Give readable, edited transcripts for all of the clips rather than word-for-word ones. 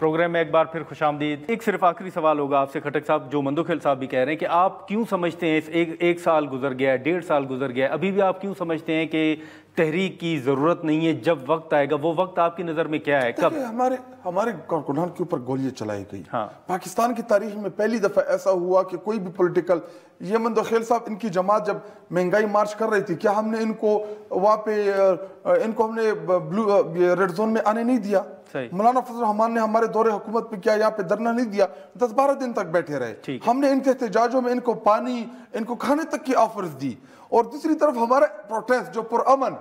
Programme میں ایک بار پھر خوش آمدید۔ ایک صرف آخری سوال ہوگا آپ سے خٹک صاحب، جو مندوخیل صاحب بھی کہہ رہے ہیں کہ آپ کیوں سمجھتے ہیں ایک سال گزر گیا ہے، 1.5 سال گزر گیا ہے، ابھی بھی آپ کیوں سمجھتے ہیں کہ تحریک کی ضرورت نہیں ہے؟ جب وقت آئے گا، وہ وقت آپ کی نظر میں کیا ہے؟ کب؟ ہمارے کارکنان کے اوپر گولیاں چلائی گئی۔ پاکستان کی تاریخ میں پہلی دفعہ ایسا ہوا کہ کوئی بھی پولیٹیکل، یہ مندوخیل صاحب ان کی جماعت جب مہنگائی مارچ کر رہی تھی، کیا ہم نے ان کو وہاں پہ ہم نے ریڈ زون میں آنے نہیں دیا؟ مولانا فضل الرحمان نے ہمارے دور حکومت پہ کیا یہاں پہ دھرنا نہیں دیا؟ 10-12 دن تک بیٹھے رہے۔ ہم نے ان کے احتجاجوں میں ان کو پانی، ان کو کھانے تک کی آفرز دی۔ اور دوسری طرف ہمارا پروٹیسٹ جو پرامن،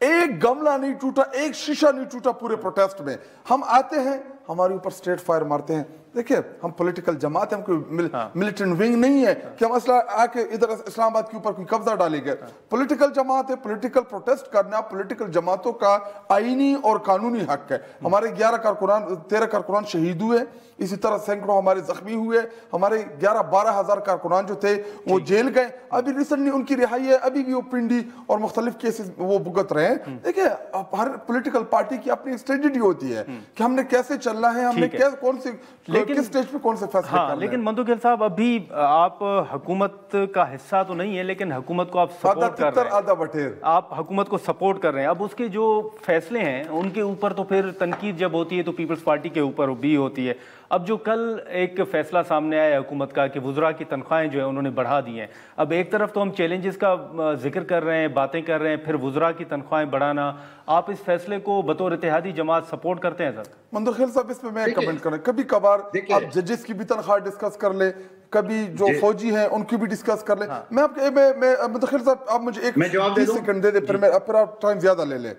ایک گملہ نہیں ٹوٹا، ایک شیشہ نہیں ٹوٹا پورے پروٹیسٹ میں۔ ہم آتے ہیں، ہمارے اوپر سٹریٹ فائر مارتے ہیں۔ دیکھیں، ہم پولیٹیکل جماعت ہیں، ہم کوئی ملیٹنٹ ونگ نہیں ہے کہ ہم اصلا آ کے ادھر اسلام آباد کے اوپر کوئی قبضہ ڈالے گئے۔ پولیٹیکل جماعت ہے، پولیٹیکل پروٹیسٹ کرنا پولیٹیکل جماعتوں کا آئینی اور قانونی حق ہے۔ ہمارے 13 کارکنان شہید ہوئے، اسی طرح سینکڑوں ہمارے زخمی ہوئے، ہمارے 11-12 ہزار کارکنان جو تھے وہ جیل گئے۔ ابھی ریسنٹلی ان کی رہائی ہے، ابھی بھی وہ پنڈی اور مختلف کیسز وہ بھگت رہے ہیں۔ دیکھیں، ہر پولیٹیکل پارٹی کی اپنی اسٹریٹجی ہوتی ہے کہ ہم نے کیسے چلنا ہے، ہم نے کون سے کس سٹیج پہ کون سے فیصلے کرنے ہیں۔ لیکن مندوخیل صاحب، ابھی آپ حکومت کا حصہ تو نہیں ہے، لیکن حکومت کو آپ سپورٹ کر رہے ہیں، آپ حکومت کو سپورٹ کر رہے ہیں۔ اب اس کے جو فیصلے ہیں ان کے اوپر تو پھر تنقید جب ہوتی ہے تو پیپلز پارٹی کے اوپر بھی ہوتی ہے۔ اب جو کل ایک فیصلہ سامنے آیا حکومت کا کہ وزراء کی تنخواہیں جو ہیں انہوں نے بڑھا دی ہیں، اب ایک طرف تو ہم چیلنجز کا ذکر کر رہے ہیں، باتیں کر رہے ہیں، پھر وزراء کی تنخواہیں بڑھانا، آپ اس فیصلے کو بطور اتحادی جماعت سپورٹ کرتے ہیں سر؟ مندوخیل صاحب، اس پہ میں کمنٹ کرنا، کبھی کبھار آپ ججز کی بھی تنخواہ ڈسکس کر لیں، کبھی جو فوجی ہیں ان کی بھی ڈسکس کر لیں۔ میں آپ کے مندوخیل صاحب، آپ مجھے ایک 30 سیکنڈ دے دیں، پھر آپ ٹائم زیادہ لے لیں۔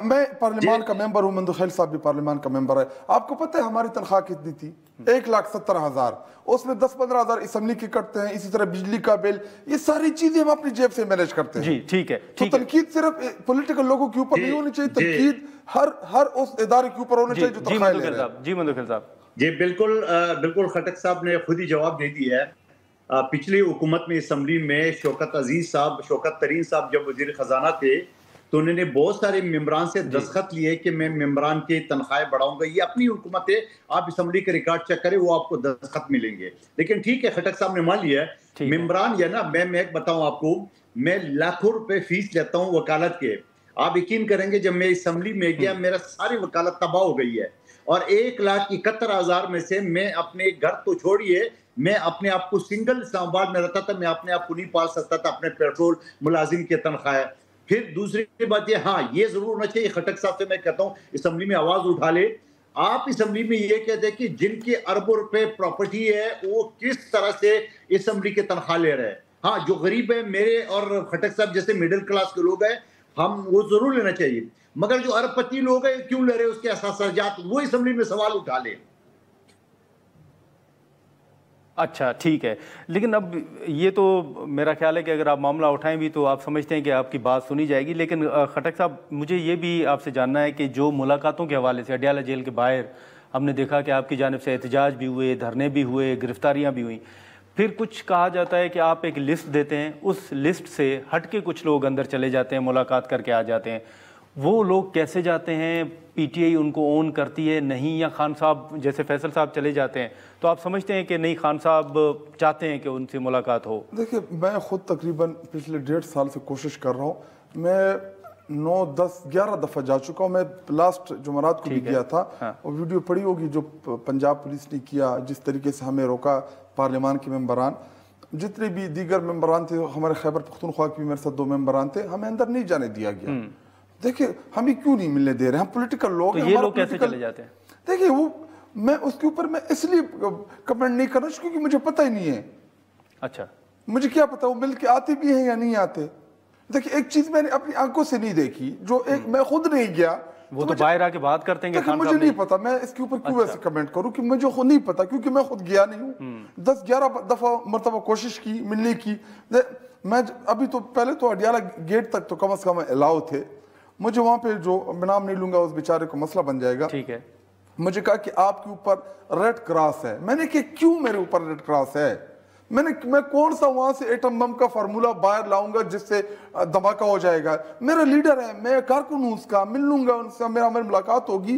میں پارلیمان کا ممبر ہوں، مندوخیل صاحب بھی پارلیمان کا ممبر ہے۔ آپ کو پتہ ہے ہماری تنخواہ کتنی تھی؟ 1,70,000۔ اس میں 10-15 ہزار اسمبلی کے کٹتے ہیں، اسی طرح بجلی کا بل، یہ ساری چیزیں ہم اپنی جیب سے مینیج کرتے ہیں۔ جی ٹھیک ہے۔ تو تنقید صرف پولیٹیکل لوگوں کے اوپر نہیں ہونی چاہیے، تنقید ہر اس ادارے کے اوپر ہونی چاہیے جو تنخواہ لے رہے ہیں۔ جی مندوخیل صاحب۔ جی بالکل خٹک صاحب نے خود ہی جواب دے دیا ہے۔ پچھلی حکومت میں اسمبلی میں شوکت ترین صاحب جب وزیر خزانہ تھے تو انہوں نے بہت سارے ممبران سے دستخط لیے کہ میں ممبران کی تنخواہیں بڑھاؤں گا۔ یہ اپنی حکومت ہے، آپ اسمبلی کے ریکارڈ چیک کریں، وہ آپ کو دستخط ملیں گے۔ لیکن ٹھیک ہے، خٹک صاحب نے مان لیا ہے ممبران یا نا، میں ایک بتاؤں آپ کو، میں لاکھوں روپے فیس لیتا ہوں وکالت کے۔ آپ یقین کریں گے جب میں اسمبلی میں گیا میرا ساری وکالت تباہ ہو گئی ہے، اور 1,71,000 میں سے میں اپنے گھر تو چھوڑیے، میں اپنے آپ کو سنگل اسلام آباد میں رہتا تھا، میں اپنے آپ کو نہیں پال سکتا تھا اپنے پیٹرول ملازم کی تنخواہ۔ پھر دوسری بات یہ، ہاں یہ ضرور ہونا چاہیے، خٹک صاحب سے میں کہتا ہوں اسمبلی میں آواز اٹھا لے۔ آپ اسمبلی میں یہ کہتے ہیں کہ جن کی اربوں روپے پراپرٹی ہے وہ کس طرح سے اسمبلی کے تنخواہ لے رہے ہیں۔ ہاں جو غریب ہے، میرے اور خٹک صاحب جیسے مڈل کلاس کے لوگ ہیں، ہم وہ ضرور لینا چاہیے، مگر جو ارب پتی لوگ ہیں کیوں لے رہے اس کے احساسات، وہ اسمبلی میں سوال اٹھا لیں۔ اچھا ٹھیک ہے، لیکن اب یہ تو میرا خیال ہے کہ اگر آپ معاملہ اٹھائیں بھی تو آپ سمجھتے ہیں کہ آپ کی بات سنی جائے گی۔ لیکن خٹک صاحب، مجھے یہ بھی آپ سے جاننا ہے کہ جو ملاقاتوں کے حوالے سے اڈیالہ جیل کے باہر ہم نے دیکھا کہ آپ کی جانب سے احتجاج بھی ہوئے، دھرنے بھی ہوئے، گرفتاریاں بھی ہوئیں، پھر کچھ کہا جاتا ہے کہ آپ ایک لسٹ دیتے ہیں، اس لسٹ سے ہٹ کے کچھ لوگ اندر چلے جاتے ہیں، ملاقات کر کے آ جاتے ہیں۔ وہ لوگ کیسے جاتے ہیں؟ پی ٹی آئی ان کو اون کرتی ہے نہیں، یا خان صاحب جیسے فیصل صاحب چلے جاتے ہیں تو آپ سمجھتے ہیں کہ نہیں خان صاحب چاہتے ہیں کہ ان سے ملاقات ہو؟ دیکھیں، میں خود تقریباً پچھلے 1.5 سال سے کوشش کر رہا ہوں، میں 9, 10, 11 دفعہ جا چکا ہوں۔ میں لاسٹ جمعرات کو بھی گیا تھا، اور ویڈیو پڑی ہوگی جو پنجاب پولیس نے کیا، جس طریقے سے ہمیں روکا پارلیمان کے ممبران، جتنے بھی دیگر ممبران تھے، ہمارے خیبر پختونخوا کے بھی میرے ساتھ 2 ممبران تھے، ہمیں اندر نہیں جانے دیا گیا۔ دیکھیں ہمیں کیوں نہیں ملنے دے رہے؟ ہم پولیٹیکل لوگ ہیں، یہ لوگ کیسے چلے جاتے ہیں؟ دیکھیں وہ میں اس کے اوپر میں اس لیے کمنٹ نہیں کرنا کیونکہ مجھے پتہ ہی نہیں ہے۔ اچھا، مجھے کیا پتا وہ مل کے آتے بھی ہیں یا نہیں آتے۔ دیکھیں ایک چیز میں نے اپنی آنکھوں سے نہیں دیکھی، جو ایک میں خود نہیں گیا، وہ تو باہر آ کے بات کرتے ہیں کہ خان مجھے صاحب نہیں پتا، میں اس کے اوپر کیوں ایسے کمنٹ کروں کہ مجھے خود نہیں پتا، کیونکہ میں خود گیا نہیں ہوں۔ 10-11 دفعہ مرتبہ کوشش کی ملنے کی۔ میں ابھی تو پہلے تو اڈیالہ گیٹ تک تو کم از کم الاؤ تھے، مجھے وہاں پہ جو میں نام نہیں لوں گا اس بیچارے کو مسئلہ بن جائے گا، ٹھیک ہے، مجھے کہا کہ آپ کے اوپر ریڈ کراس ہے۔ میں نے کہا کیوں میرے اوپر ریڈ کراس ہے؟ میں کون سا وہاں سے ایٹم بم کا فارمولہ باہر لاؤں گا جس سے دھماکہ ہو جائے گا؟ میرا لیڈر ہے، میں کارکن ہوں اس کا، مل لوں گا ان سے، میرا ملاقات ہوگی،